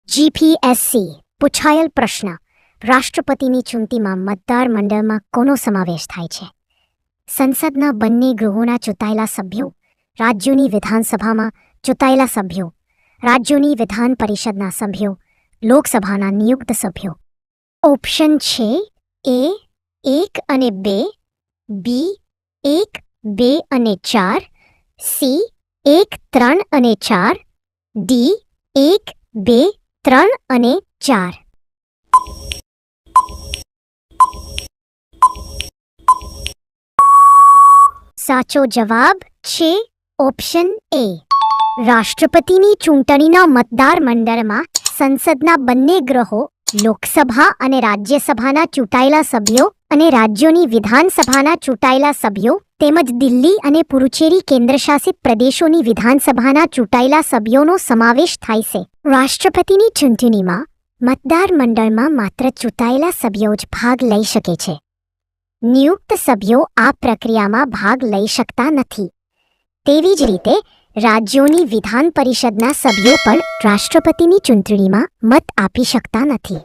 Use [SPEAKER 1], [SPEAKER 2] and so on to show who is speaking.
[SPEAKER 1] GPSC પૂછાયેલ પ્રશ્ન રાષ્ટ્રપતિની ચૂંટણીમાં મતદાર મંડળમાં કોનો સમાવેશ થાય છે? સંસદના બંને ગૃહોના ચૂંટાયેલા સભ્યો, રાજ્યોની વિધાનસભામાં ચૂંટાયેલા સભ્યો, રાજ્યોની વિધાન પરિષદના સભ્યો, લોકસભાના નિયુક્ત સભ્યો. ઓપ્શન છે એ 1 અને 2, બી 1, 2 અને 4, સી 1, 3 અને 4, ડી 1, 2, 3 અને 4. સાચો જવાબ છે ઓપ્શન એ. રાષ્ટ્રપતિની ચૂંટણીના મતદાર મંડળમાં સંસદના બંને ગૃહો, લોકસભા અને રાજ્યસભાના ચૂંટાયેલા સભ્યો અને રાજ્યોની વિધાનસભાના ચૂંટાયેલા સભ્યો તેમજ દિલ્હી અને પુરુચેરી કેન્દ્રશાસિત પ્રદેશોની વિધાનસભાના ચૂંટાયેલા સભ્યોનો સમાવેશ થાય છે. રાષ્ટ્રપતિની ચૂંટણીમાં મતદાર મંડળમાં માત્ર ચૂંટાયેલા સભ્યો જ ભાગ લઈ શકે છે. નિયુક્ત સભ્યો આ પ્રક્રિયામાં ભાગ લઈ શકતા નથી. તેવી જ રીતે રાજ્યોની વિધાન પરિષદના સભ્યો પણ રાષ્ટ્રપતિની ચૂંટણીમાં મત આપી શકતા નથી.